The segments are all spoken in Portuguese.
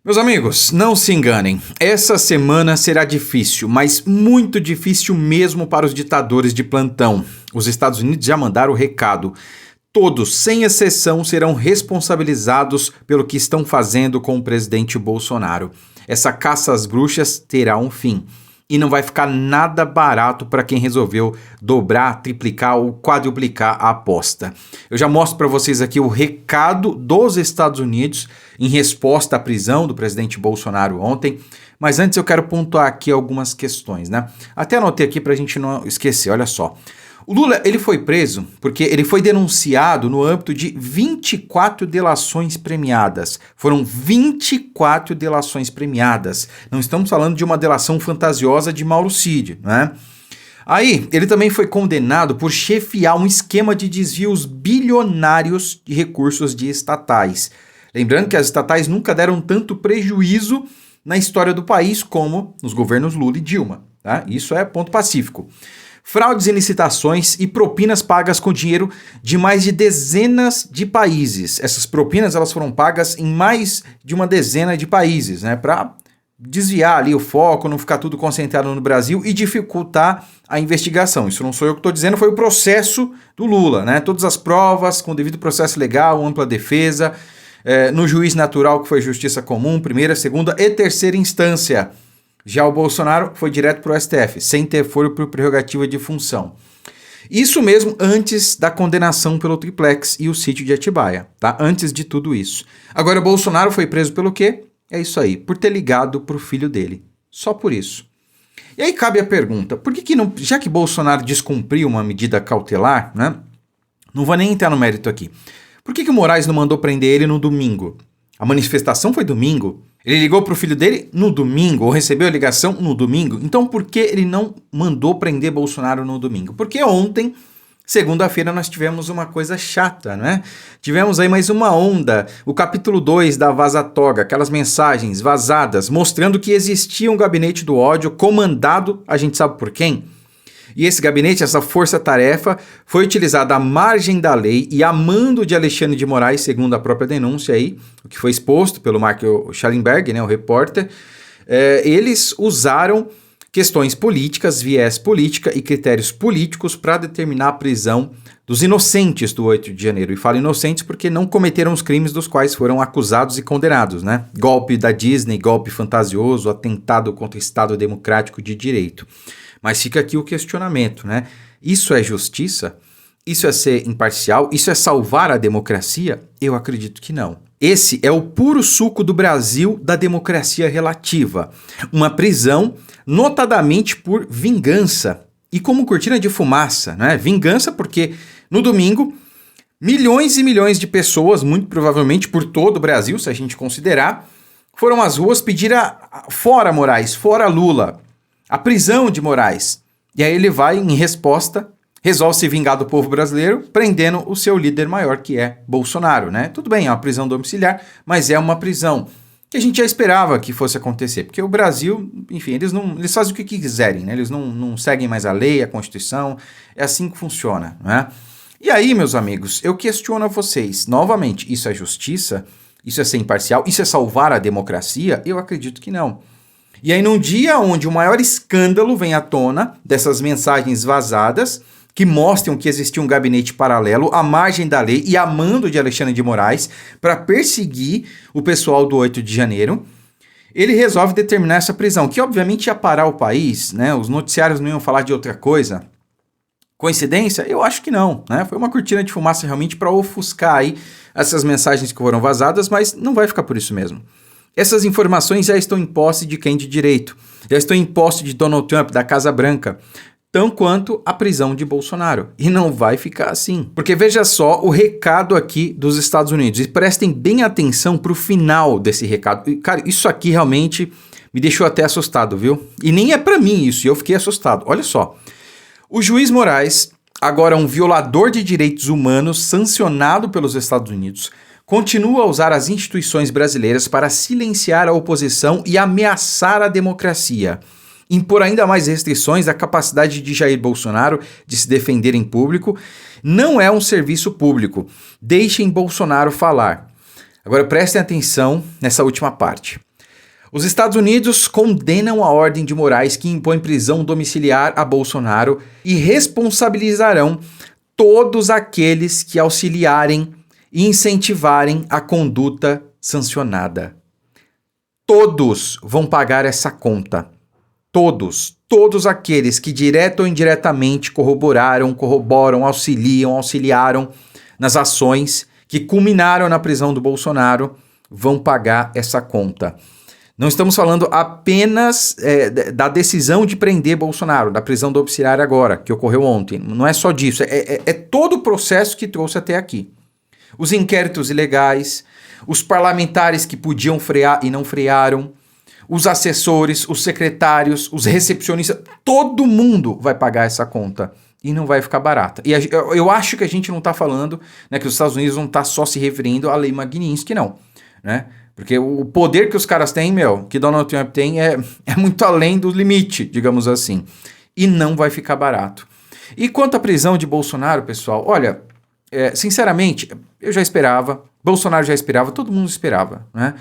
Meus amigos, não se enganem. Essa semana será difícil, mas muito difícil mesmo para os ditadores de plantão. Os Estados Unidos já mandaram o recado. Todos, sem exceção, serão responsabilizados pelo que estão fazendo com o presidente Bolsonaro. Essa caça às bruxas terá um fim. E não vai ficar nada barato para quem resolveu dobrar, triplicar ou quadruplicar a aposta. Eu já mostro para vocês aqui o recado dos Estados Unidos em resposta à prisão do presidente Bolsonaro ontem. Mas antes eu quero pontuar aqui algumas questões, né? Até anotei aqui para a gente não esquecer, olha só. O Lula, ele foi preso porque ele foi denunciado no âmbito de 24 delações premiadas. Foram 24 delações premiadas. Não estamos falando de uma delação fantasiosa de Mauro Cid, né? Aí, ele também foi condenado por chefiar um esquema de desvios bilionários de recursos de estatais. Lembrando que as estatais nunca deram tanto prejuízo na história do país como nos governos Lula e Dilma, tá? Isso é ponto pacífico. Fraudes em licitações e propinas pagas com dinheiro de mais de dezenas de países. Essas propinas elas foram pagas em mais de uma dezena de países, né, para desviar ali o foco, não ficar tudo concentrado no Brasil e dificultar a investigação. Isso não sou eu que estou dizendo, foi o processo do Lula, né? Todas as provas com devido processo legal, ampla defesa, no juiz natural que foi justiça comum, primeira, segunda e terceira instância. Já o Bolsonaro foi direto para o STF, sem ter foro por prerrogativa de função. Isso mesmo antes da condenação pelo triplex e o sítio de Atibaia, tá? Antes de tudo isso. Agora, o Bolsonaro foi preso pelo quê? É isso aí, por ter ligado para o filho dele. Só por isso. E aí cabe a pergunta, por que não, já que Bolsonaro descumpriu uma medida cautelar, né? Não vou nem entrar no mérito aqui. Por que o Moraes não mandou prender ele no domingo? A manifestação foi domingo. Ele ligou para o filho dele no domingo, ou recebeu a ligação no domingo. Então por que ele não mandou prender Bolsonaro no domingo? Porque ontem, segunda-feira, nós tivemos uma coisa chata, né? Tivemos aí mais uma onda, o capítulo 2 da Vaza Toga, aquelas mensagens vazadas mostrando que existia um gabinete do ódio comandado, a gente sabe por quem? E esse gabinete, essa força-tarefa, foi utilizada à margem da lei e a mando de Alexandre de Moraes, segundo a própria denúncia aí, o que foi exposto pelo Mark Schallenberg, né, o repórter. Eles usaram questões políticas, viés política e critérios políticos para determinar a prisão dos inocentes do 8 de janeiro. E falo inocentes porque não cometeram os crimes dos quais foram acusados e condenados, né? Golpe da Disney, golpe fantasioso, atentado contra o Estado Democrático de Direito. Mas fica aqui o questionamento, né? Isso é justiça? Isso é ser imparcial? Isso é salvar a democracia? Eu acredito que não. Esse é o puro suco do Brasil da democracia relativa. Uma prisão notadamente por vingança e como cortina de fumaça, né? Vingança porque no domingo milhões e milhões de pessoas, muito provavelmente por todo o Brasil, se a gente considerar, foram às ruas pedir fora Moraes, fora Lula. A prisão de Moraes. E aí ele vai, em resposta, resolve se vingar do povo brasileiro, prendendo o seu líder maior, que é Bolsonaro, né? Tudo bem, é uma prisão domiciliar, mas é uma prisão que a gente já esperava que fosse acontecer, porque o Brasil, enfim, eles fazem o que quiserem, né? Eles não seguem mais a lei, a Constituição, é assim que funciona, né? E aí, meus amigos, eu questiono a vocês, novamente, isso é justiça? Isso é ser imparcial? Isso é salvar a democracia? Eu acredito que não. E aí num dia onde o maior escândalo vem à tona dessas mensagens vazadas que mostram que existia um gabinete paralelo à margem da lei e a mando de Alexandre de Moraes para perseguir o pessoal do 8 de janeiro, ele resolve determinar essa prisão, que obviamente ia parar o país, né? Os noticiários não iam falar de outra coisa. Coincidência? Eu acho que não, né? Foi uma cortina de fumaça realmente para ofuscar aí essas mensagens que foram vazadas, mas não vai ficar por isso mesmo. Essas informações já estão em posse de quem de direito, já estão em posse de Donald Trump, da Casa Branca, tão quanto a prisão de Bolsonaro. E não vai ficar assim. Porque veja só o recado aqui dos Estados Unidos. E prestem bem atenção para o final desse recado. E, cara, isso aqui realmente me deixou até assustado, viu? E nem é para mim isso, e eu fiquei assustado. Olha só. O juiz Moraes, agora um violador de direitos humanos sancionado pelos Estados Unidos, continua a usar as instituições brasileiras para silenciar a oposição e ameaçar a democracia, impor ainda mais restrições à capacidade de Jair Bolsonaro de se defender em público. Não é um serviço público. Deixem Bolsonaro falar. Agora prestem atenção nessa última parte. Os Estados Unidos condenam a ordem de Moraes que impõe prisão domiciliar a Bolsonaro e responsabilizarão todos aqueles que auxiliarem e incentivarem a conduta sancionada. Todos vão pagar essa conta. Todos aqueles que direto ou indiretamente corroboram, auxiliaram nas ações que culminaram na prisão do Bolsonaro vão pagar essa conta. Não estamos falando apenas da decisão de prender Bolsonaro, da prisão domiciliar agora, que ocorreu ontem. Não é só disso, é todo o processo que trouxe até aqui. Os inquéritos ilegais, os parlamentares que podiam frear e não frearam, os assessores, os secretários, os recepcionistas, todo mundo vai pagar essa conta e não vai ficar barata. E eu acho que a gente não está falando, né, que os Estados Unidos não está só se referindo à lei Magnitsky, não, né? Porque o poder que os caras têm, que Donald Trump tem, é muito além do limite, digamos assim. E não vai ficar barato. E quanto à prisão de Bolsonaro, pessoal, olha, sinceramente, eu já esperava, Bolsonaro já esperava, todo mundo esperava, né?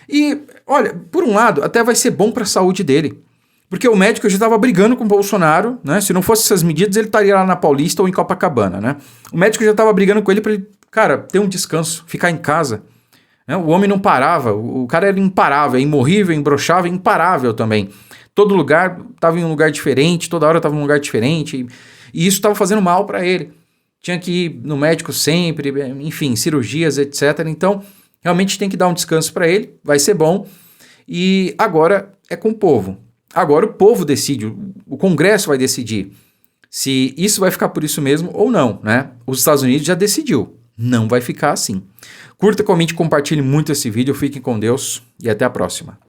E, olha, por um lado, até vai ser bom para a saúde dele. Porque o médico já estava brigando com o Bolsonaro, né? Se não fosse essas medidas, ele estaria lá na Paulista ou em Copacabana, né? O médico já estava brigando com ele para ele, cara, ter um descanso, ficar em casa. O homem não parava, o cara era imparável, imorrível, imbrochável, imparável também. Todo lugar estava em um lugar diferente, toda hora estava em um lugar diferente, e isso estava fazendo mal para ele. Tinha que ir no médico sempre, enfim, cirurgias, etc. Então, realmente tem que dar um descanso para ele, vai ser bom. E agora é com o povo. Agora o povo decide, o Congresso vai decidir se isso vai ficar por isso mesmo ou não, né? Os Estados Unidos já decidiu, não vai ficar assim. Curta, comente, compartilhe muito esse vídeo, fiquem com Deus e até a próxima.